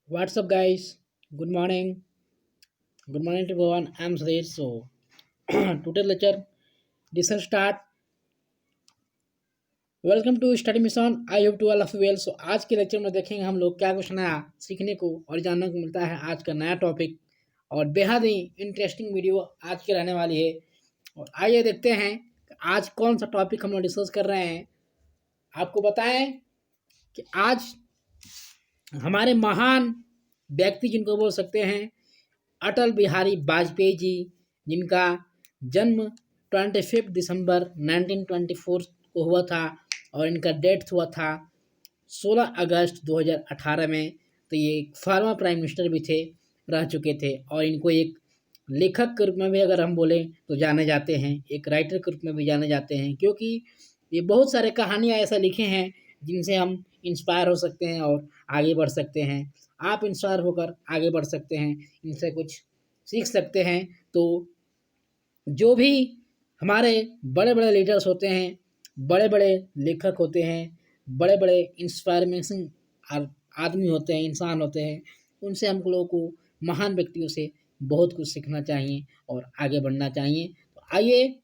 What's up, guys? Good morning. Good morning to everyone. I'm Suresh. So, today lecture, discussion start. Welcome to study mission. I hope to all of well. So आज के lecture में देखेंगे हम लोग क्या कुछ नया सीखने को और जानने को मिलता है। आज का नया टॉपिक और बेहद ही इंटरेस्टिंग वीडियो आज की रहने वाली है। और आइए देखते हैं कि आज कौन सा टॉपिक हम लोग डिस्कस कर रहे हैं। आपको बताएं कि आज हमारे महान व्यक्ति जिनको बोल सकते हैं अटल बिहारी वाजपेयी जी, जिनका जन्म 25 दिसंबर 1924 को हुआ था और इनका डेथ हुआ था 16 अगस्त 2018 में। तो ये एक फार्मर प्राइम मिनिस्टर भी थे, रह चुके थे। और इनको एक लेखक के रूप में भी अगर हम बोलें तो जाने जाते हैं, एक राइटर के रूप में भी जाने जाते हैं, क्योंकि ये बहुत सारे कहानियाँ ऐसा लिखे हैं जिनसे हम इंस्पायर हो सकते हैं और आगे बढ़ सकते हैं। आप इंस्पायर होकर आगे बढ़ सकते हैं, इनसे कुछ सीख सकते हैं। तो जो भी हमारे बड़े बड़े लीडर्स होते हैं, बड़े बड़े लेखक होते हैं, बड़े बड़े इंस्पायरेशन आदमी होते हैं, इंसान होते हैं, उनसे हम लोगों को, महान व्यक्तियों से बहुत कुछ सीखना चाहिए और आगे बढ़ना चाहिए। तो आइए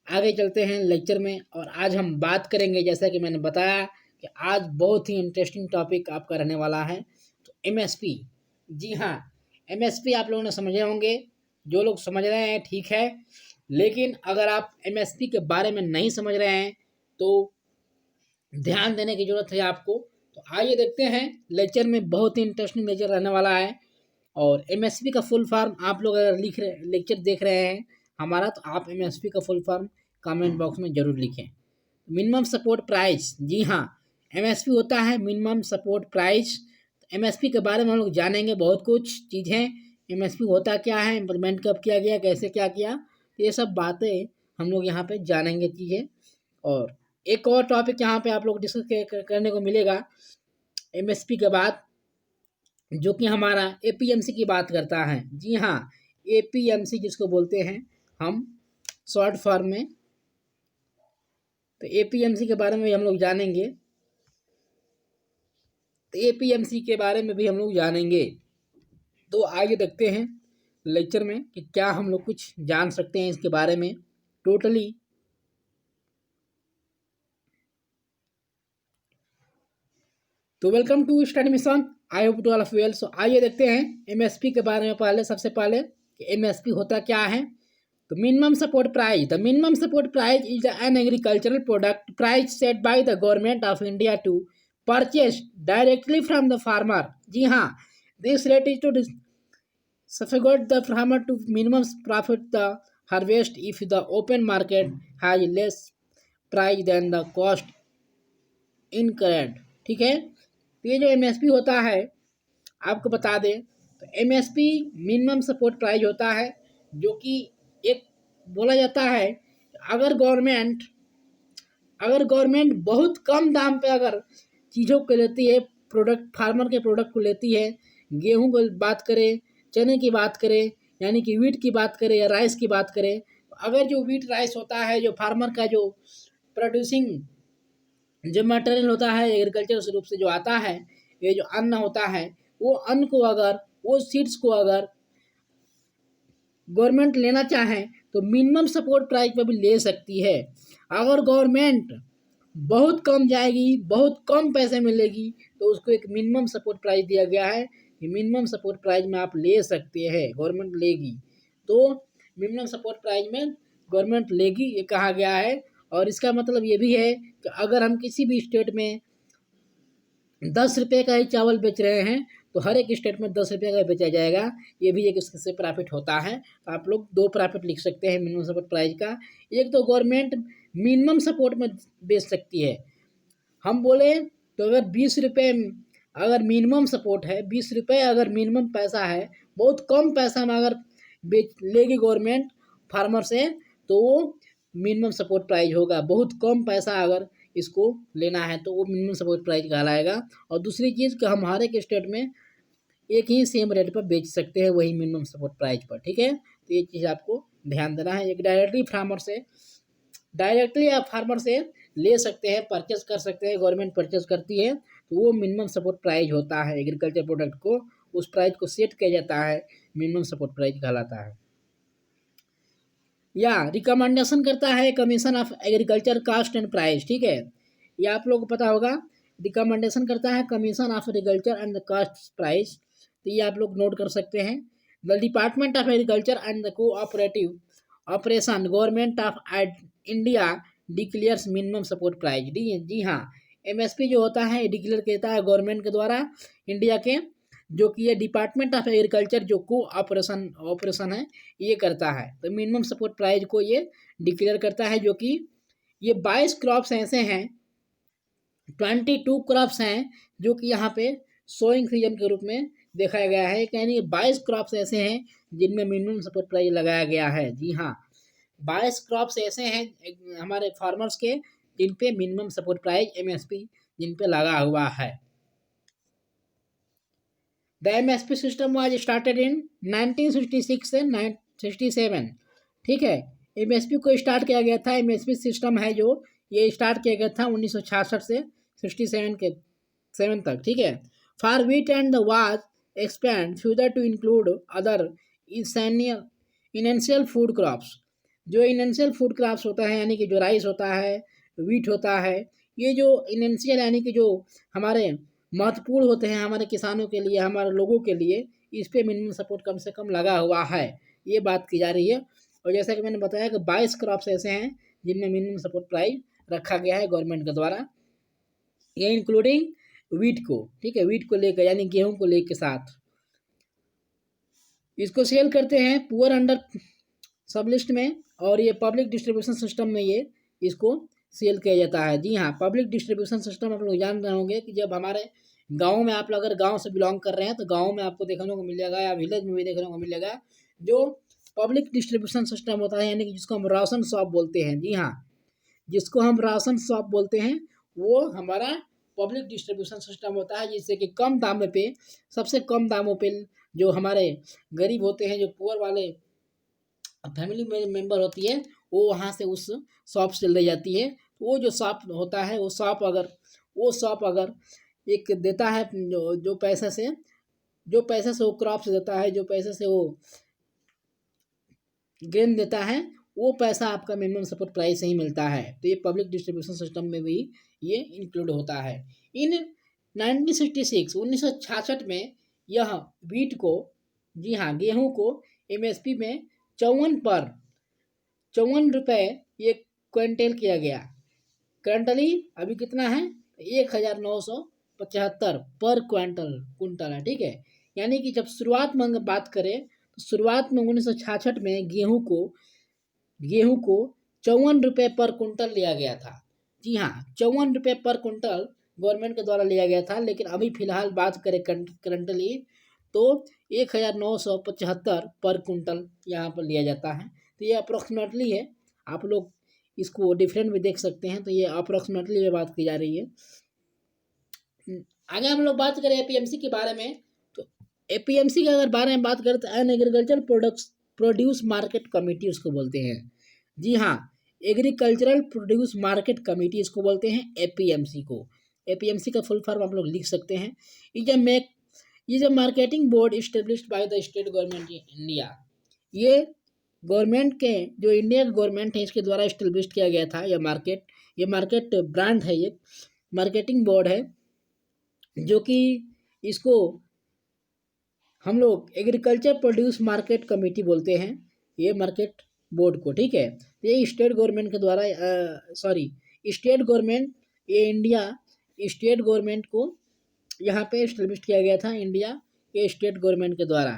आगे चलते हैं लेक्चर में। और आज हम बात करेंगे, जैसा कि मैंने बताया कि आज बहुत ही इंटरेस्टिंग टॉपिक आपका रहने वाला है। तो एमएसपी, जी हाँ, एमएसपी आप लोगों ने समझे होंगे। जो लोग समझ रहे हैं ठीक है, लेकिन अगर आप एमएसपी के बारे में नहीं समझ रहे हैं तो ध्यान देने की जरूरत है आपको। तो आइए देखते हैं, लेक्चर में बहुत ही इंटरेस्टिंग लेक्चर रहने वाला है। और एमएसपी का फुल फॉर्म आप लोग अगर लिख रहे लेक्चर देख रहे हैं हमारा, तो आप एमएसपी का फुल फॉर्म कमेंट बॉक्स में जरूर लिखें। मिनिमम सपोर्ट प्राइस, जी हाँ, एमएसपी होता है मिनिमम सपोर्ट प्राइस। एमएसपी के बारे में हम लोग जानेंगे बहुत कुछ चीज़ें। एमएसपी होता क्या है, इम्प्लीमेंट कब किया गया, कैसे क्या किया, तो ये सब बातें हम लोग यहाँ पे जानेंगे चीज़ें। और एक और टॉपिक यहाँ पे आप लोग डिस्कस करने को मिलेगा एमएसपी के बाद, जो कि हमारा एपीएमसी की बात करता है। जी हाँ, एपीएमसी जिसको बोलते हैं हम शॉर्ट फॉर्म में, तो एपीएमसी के बारे में भी हम लोग जानेंगे। तो एपीएमसी के बारे में भी हम लोग जानेंगे। तो आगे देखते हैं लेक्चर में कि क्या हम लोग कुछ जान सकते हैं इसके बारे में टोटली। तो welcome to study mission. I hope to all of well. So आइए देखते हैं एमएसपी के बारे में। पहले सबसे पहले कि एमएसपी होता क्या है। तो minimum support price, the minimum support price is an agricultural product price set by the government of India to purchase directly from the farmer. जी हाँ, this rate is to safeguard the farmer to minimum profit the harvest if the open market has less price than the cost incurred। ठीक है, तो ये जो MSP होता है आपको बता दें, तो एमएसपी मिनिमम सपोर्ट प्राइस होता है, जो कि एक बोला जाता है अगर गवर्नमेंट बहुत कम दाम पे अगर चीज़ों को लेती है, प्रोडक्ट फार्मर के प्रोडक्ट को लेती है, गेहूं की बात करें, चने की बात करें, यानी कि वीट की बात करें या राइस की बात करें, तो अगर जो वीट राइस होता है, जो फार्मर का जो प्रोड्यूसिंग जो मटेरियल होता है एग्रीकल्चर रूप से जो आता है, ये जो अन्न होता है, वो अन्न को अगर, वो सीड्स को अगर गवर्नमेंट लेना चाहे तो मिनिमम सपोर्ट प्राइस पर भी ले सकती है। अगर गवर्नमेंट बहुत कम जाएगी, बहुत कम पैसे मिलेगी, तो उसको एक मिनिमम सपोर्ट प्राइस दिया गया है कि मिनिमम सपोर्ट प्राइस में आप ले सकते हैं, गवर्नमेंट लेगी। तो मिनिमम सपोर्ट प्राइस में गवर्नमेंट लेगी, ये कहा गया है। और इसका मतलब ये भी है कि अगर हम किसी भी स्टेट में 10 रुपये का ही चावल बेच रहे हैं, तो हर एक स्टेट में 10 रुपये का बेचा जाएगा। ये भी एक इससे प्रॉफिट होता है। तो आप लोग दो प्रॉफिट लिख सकते हैं मिनिमम सपोर्ट प्राइस का। एक तो गवर्नमेंट मिनिमम सपोर्ट में बेच सकती है। हम बोले तो अगर 20 रुपये अगर मिनिमम सपोर्ट है, 20 रुपये अगर मिनिमम पैसा है, बहुत कम पैसा में अगर बेच लेगी गवर्नमेंट फार्मर से, तो वो मिनिमम सपोर्ट प्राइस होगा। बहुत कम पैसा अगर इसको लेना है तो वो मिनिमम सपोर्ट प्राइस कहलाएगा। और दूसरी चीज़ कि हम हर एक स्टेट में एक ही सेम रेट पर बेच सकते हैं, वही मिनिमम सपोर्ट प्राइस पर। ठीक है, तो ये चीज़ आपको ध्यान देना है। एक डायरेक्टली आप फार्मर से ले सकते हैं, परचेस कर सकते हैं, गवर्नमेंट परचेस करती है, तो वो मिनिमम सपोर्ट प्राइस होता है। एग्रीकल्चर प्रोडक्ट को उस प्राइस को सेट किया जाता है, मिनिमम सपोर्ट प्राइस कहलाता है। या रिकमेंडेशन करता है commission of agriculture cost and price, ठीक है, ये आप लोगों को पता होगा। रिकमेंडेशन करता है commission of agriculture and the cost price, तो ये आप लोग नोट कर सकते हैं। The department of agriculture and the cooperative operation government of India declares minimum support price. जी हाँ, एमएसपी जो होता है डिक्लेयर करता है गवर्नमेंट के द्वारा इंडिया के, जो कि ये डिपार्टमेंट ऑफ एग्रीकल्चर जो को ऑपरेशन है ये करता है। तो मिनिमम सपोर्ट प्राइस को ये डिक्लेयर करता है, जो कि ये 22 क्रॉप्स ऐसे हैं, 22 क्रॉप्स हैं जो कि यहाँ पे सोइंग सीजन के रूप में देखा गया है। यानी 22 क्रॉप्स ऐसे हैं जिनमें मिनिमम सपोर्ट प्राइस लगाया गया है। जी हाँ, 22 क्रॉप्स ऐसे हैं हमारे फार्मर्स के जिन पे मिनिमम सपोर्ट प्राइस एमएसपी जिन पे लगा हुआ है। The MSP system was started in 1966 से 1967, ठीक है। एमएसपी को स्टार्ट किया गया था, एमएसपी सिस्टम है जो ये स्टार्ट किया गया था 1966 से 67 तक, ठीक है। For wheat and the was expand future to include other essential food crops. जो इनेंशियल फूड क्रॉप्स होता है यानी कि जो राइस होता है, वीट होता है, ये जो इनेंशियल यानी कि जो हमारे महत्वपूर्ण होते हैं हमारे किसानों के लिए, हमारे लोगों के लिए, इस पे मिनिमम सपोर्ट कम से कम लगा हुआ है, ये बात की जा रही है। और जैसा कि मैंने बताया कि 22 क्रॉप्स ऐसे हैं जिनमें मिनिमम सपोर्ट प्राइस रखा गया है गवर्नमेंट के द्वारा, ये इंक्लूडिंग वीट को, ठीक है, वीट को लेकर यानी गेहूं को लेकर साथ। इसको सेल करते हैं पुअर अंडर सब लिस्ट में, और ये पब्लिक डिस्ट्रीब्यूशन सिस्टम में ये इसको सेल किया जाता है। जी हाँ, पब्लिक डिस्ट्रीब्यूशन सिस्टम आप लोग जान रहे होंगे कि जब हमारे गांव में, आप लोग अगर गांव से बिलोंग कर रहे हैं तो गांव में आपको देखने को मिल जाएगा, या विलेज में भी देखने को मिल जाएगा, जो पब्लिक डिस्ट्रीब्यूशन सिस्टम होता है यानी कि जिसको हम राशन शॉप बोलते हैं। जी हाँ, जिसको हम राशन शॉप बोलते हैं वो हमारा पब्लिक डिस्ट्रीब्यूशन सिस्टम होता है, जिससे कि कम दामों पे, सबसे कम दामों पे जो हमारे गरीब होते हैं, जो पुअर वाले फैमिली मेंबर होती है, वो वहाँ से उस शॉप से ले जाती है। वो जो शॉप होता है वो शॉप अगर एक देता है जो पैसे से वो क्रॉप्स देता है, जो पैसे से वो ग्रेन देता है, वो पैसा आपका मिनिमम सपोर्ट प्राइस से ही मिलता है। तो ये पब्लिक डिस्ट्रीब्यूशन सिस्टम में भी ये इंक्लूड होता है। इन 1966 में यह वीट को, जी हाँ, गेहूं को एमएसपी में 54 रुपये एक क्विंटल किया गया। करंटली अभी कितना है, 1975 पर कुंटल है, ठीक है। यानी कि जब शुरुआत में बात करें तो शुरुआत में 1966 में गेहूं को 54 रुपये पर कुंटल लिया गया था। जी हाँ, 54 रुपये पर कुंटल गवर्नमेंट के द्वारा लिया गया था। लेकिन अभी फिलहाल बात करें करंटली तो 1975 पर कुंटल यहाँ पर लिया जाता है। तो ये अप्रोक्सीमेटली है, आप लोग इसको डिफरेंट भी देख सकते हैं। तो ये अप्रोक्सीमेटली में बात की जा रही है। आगे हम लोग बात करें एपीएमसी के बारे में, तो एपीएमसी के अगर बारे में बात करें तो an agriculture produce market committee उसको बोलते हैं। जी हाँ, एग्रीकल्चरल प्रोड्यूस मार्केट कमेटी इसको बोलते हैं एपीएमसी को। एपीएमसी का फुल फॉर्म आप लोग लिख सकते हैं। Is a marketing board established by the state government India. ये गवर्नमेंट के, जो इंडियन गवर्नमेंट है, इसके द्वारा इस्टेब्लिश किया गया था। ये मार्केट ब्रांड है, ये मार्केटिंग बोर्ड है, जो कि इसको हम लोग एग्रीकल्चर प्रोड्यूस मार्केट कमेटी बोलते हैं, ये मार्केट बोर्ड को, ठीक है। ये स्टेट गवर्नमेंट के द्वारा स्टेट गवर्नमेंट, ये इंडिया स्टेट गवर्नमेंट को यहाँ पे इस्टेब्लिश किया गया था, इंडिया के स्टेट गवर्नमेंट के द्वारा।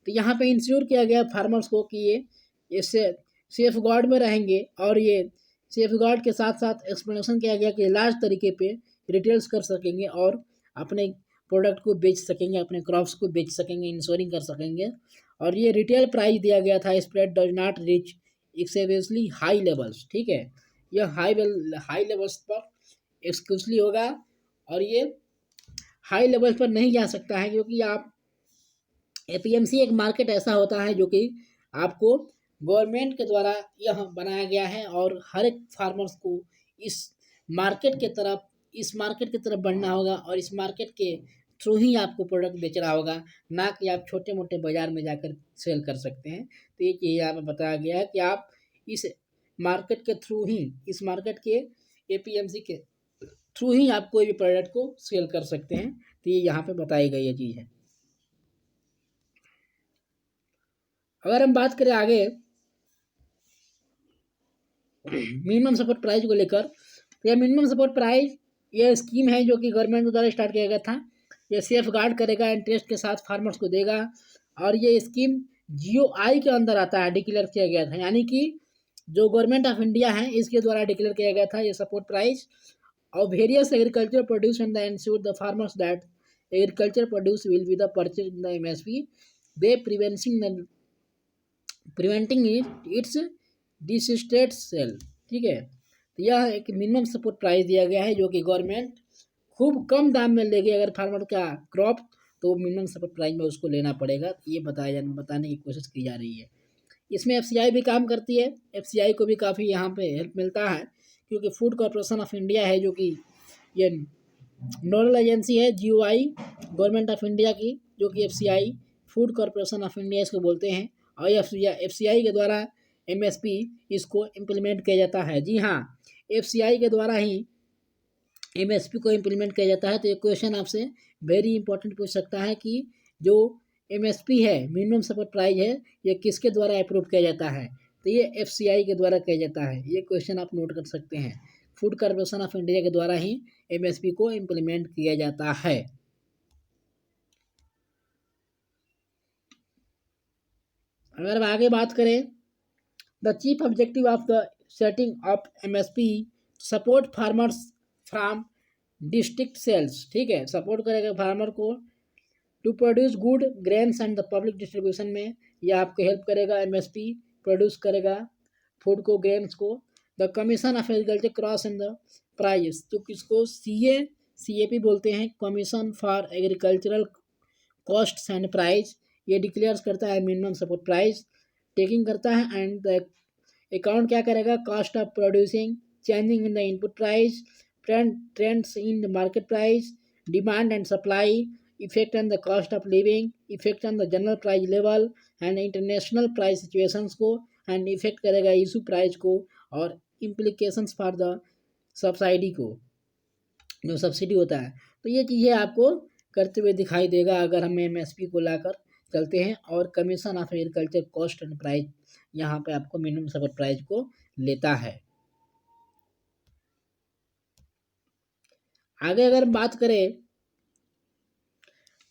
तो यहाँ पे इंश्योर किया गया फार्मर्स को कि ये इससे सेफ गार्ड में रहेंगे, और ये सेफ गार्ड के साथ साथ एक्सप्लेनेशन किया गया कि लार्ज तरीके पे रिटेल्स कर सकेंगे और अपने प्रोडक्ट को बेच सकेंगे, अपने क्रॉप्स को बेच सकेंगे, इंश्योरिंग कर सकेंगे। और ये रिटेल प्राइस दिया गया था, spread does not reach excessively high levels, ठीक है। यह हाई लेवल्स पर एक्सक्लूसिवली होगा, और ये हाई लेवल पर नहीं जा सकता है, क्योंकि आप एपीएमसी एक मार्केट ऐसा होता है जो कि आपको गवर्नमेंट के द्वारा यह बनाया गया है, और हर एक फार्मर्स को इस मार्केट के तरफ इस मार्केट की तरफ बढ़ना होगा और इस मार्केट के थ्रू ही आपको प्रोडक्ट बेचना होगा, ना कि आप छोटे मोटे बाजार में जाकर सेल कर सकते हैं। तो ये चीज़ यहाँ पे बताया गया है कि आप इस मार्केट के थ्रू ही, इस मार्केट के एपीएमसी के थ्रू ही आप कोई भी प्रोडक्ट को सेल कर सकते हैं। तो ये यहाँ पे बताई गई ये चीज़ है। अगर हम बात करें आगे मिनिमम सपोर्ट प्राइस को लेकर, तो यह मिनिमम सपोर्ट प्राइस ये स्कीम है जो कि गवर्नमेंट द्वारा स्टार्ट किया गया था। ये सेफ गार्ड करेगा, इंटरेस्ट के साथ फार्मर्स को देगा, और ये स्कीम जीओआई के अंदर आता है, डिक्लेयर किया गया था। यानी कि जो गवर्नमेंट ऑफ इंडिया है इसके द्वारा डिक्लेयर किया गया था ये सपोर्ट प्राइस। और various agriculture produce and the ensure the farmers that agriculture produce will be the purchase in the MSP they preventing its distress sale. ठीक है, तो यह एक मिनिमम सपोर्ट प्राइस दिया गया है जो कि गवर्नमेंट खूब कम दाम में लेगी अगर फार्मर का क्रॉप, तो मिनिमम सपोर्ट प्राइस में उसको लेना पड़ेगा। ये बताने की कोशिश की जा रही है। इसमें एफसीआई भी काम करती है, एफसीआई को भी काफ़ी यहाँ पे हेल्प मिलता है, क्योंकि फूड कॉरपोरेशन ऑफ इंडिया है जो कि ये नोडल एजेंसी है जीओआई गवर्नमेंट ऑफ इंडिया की, जो कि FCI food corporation of India इसको बोलते हैं। और एफसीआई के द्वारा एमएसपी इसको इम्प्लीमेंट किया जाता है। जी हाँ, एफसीआई के द्वारा ही एमएसपी को इम्प्लीमेंट किया जाता है। तो ये क्वेश्चन आपसे वेरी इंपॉर्टेंट पूछ सकता है कि जो एमएसपी है, मिनिमम सपोर्ट प्राइस है, ये किसके द्वारा अप्रूव किया जाता है? तो ये एफसीआई के द्वारा किया जाता है। ये क्वेश्चन आप नोट कर सकते हैं। फूड कॉरपोरेशन ऑफ इंडिया के द्वारा ही एमएसपी को इम्प्लीमेंट किया जाता है। अगर हम आगे बात करें, the chief objective of the setting of MSP support farmers from distress sales. ठीक है, सपोर्ट करेगा फार्मर को to produce good grains and the public distribution में। यह आपको हेल्प करेगा, एमएसपी प्रोड्यूस करेगा फूड को, ग्रेन्स को। द कमीशन ऑफ एग्रीकल्चर क्रॉस एंड द प्राइस, तो किसको सीएपी बोलते हैं, commission for agricultural cost and price. ये डिक्लेयर करता है मिनिमम सपोर्ट प्राइस, टेकिंग करता है। एंड द अकाउंट क्या करेगा, cost of producing, changing in the input price, trends in the market price, demand and supply, effect on the cost of living, effect on the general price level and international price situations को, and effect करेगा issue price को, और implications for the subsidy को, जो subsidy होता है। तो ये चीज़ें आपको करते हुए दिखाई देगा अगर हम एमएसपी को लाकर चलते हैं। और commission of agriculture cost and price यहाँ पे आपको मिनिमम सपोर्ट प्राइस को लेता है। आगे अगर बात करें,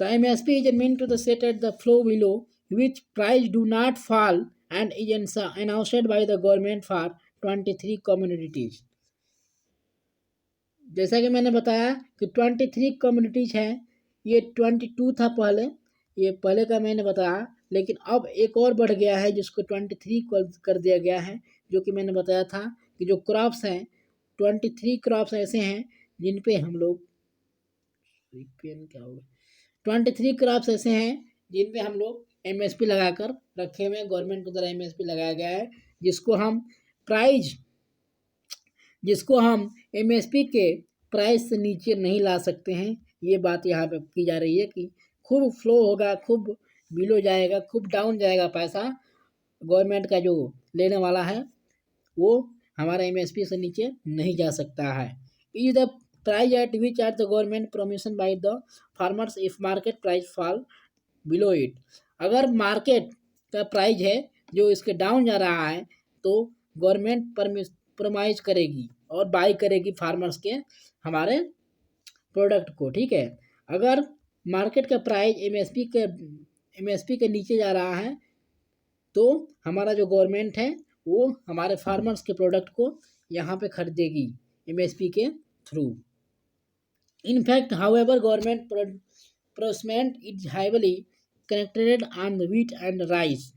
the MSP is meant to the set at the floor below which price do not fall and is announced by the government for 23 communities। जैसा कि मैंने बताया कि 23 कम्युनिटीज हैं, ये 22 था पहले, ये पहले का मैंने बताया, लेकिन अब एक और बढ़ गया है जिसको 23 कर दिया गया है। जो कि मैंने बताया था कि जो क्रॉप्स हैं, 23 क्रॉप्स ऐसे हैं जिन पे हम लोग क्या होगा 23 क्रॉप्स ऐसे हैं जिन पे हम लोग एमएसपी लगाकर रखे हुए हैं। गवर्नमेंट के द्वारा एमएसपी लगाया गया है, जिसको हम एमएसपी के प्राइस से नीचे नहीं ला सकते हैं। ये बात यहाँ पे की जा रही है कि खूब फ्लो होगा, खूब बिलो जाएगा, खूब डाउन जाएगा पैसा गवर्नमेंट का जो लेने वाला है, वो हमारा एमएसपी से नीचे नहीं जा सकता है। Is the price at which are the government permission by the farmers if market price fall below it. अगर मार्केट का प्राइस है जो इसके डाउन जा रहा है, तो गवर्नमेंट परमाइज करेगी और बाई करेगी फार्मर्स के हमारे प्रोडक्ट को। ठीक है, अगर मार्केट का प्राइस एमएसपी के नीचे जा रहा है, तो हमारा जो गवर्नमेंट है वो हमारे फार्मर्स के प्रोडक्ट को यहाँ पे खरीदेगी एमएसपी के through. In fact however government procurement is highly connected on the wheat and rice.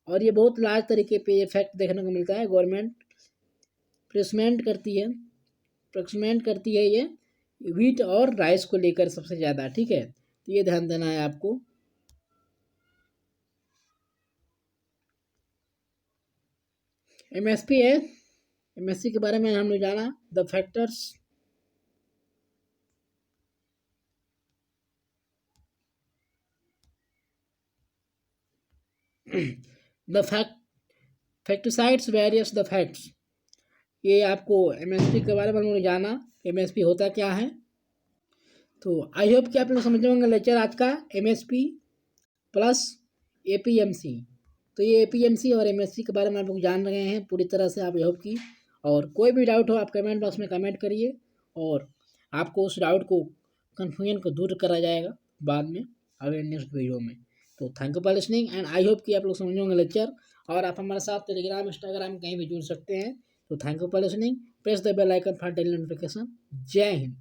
और ये बहुत लार्ज तरीके पे इफेक्ट देखने को मिलता है। गवर्नमेंट प्रोसमेंट करती है ये व्हीट और राइस को लेकर सबसे ज़्यादा। ठीक है, तो ये ध्यान देना है आपको। एमएसपी है, एमएसपी के बारे में हमने जाना, the factors the facticides various the facts. ये आपको एमएसपी के बारे में जाना, एमएसपी होता क्या है। तो आई होप कि आप लोग समझ होंगे लेक्चर आज का, एमएसपी प्लस एपीएमसी। तो ये एपीएमसी और एमएसपी के बारे में आप लोग जान रहे हैं पूरी तरह से, आप आई होप की। और कोई भी डाउट हो आप कमेंट बॉक्स में कमेंट करिए, और आपको उस डाउट को, कन्फ्यूजन को दूर करा जाएगा बाद में अगले नेक्स्ट वीडियो में। तो thank you for listening and I hope कि आप लोग समझ होंगे लेक्चर, और आप हमारे साथ टेलीग्राम, इंस्टाग्राम कहीं भी जुड़ सकते हैं। तो thank you for listening, press the bell icon for daily notification. जय हिंद।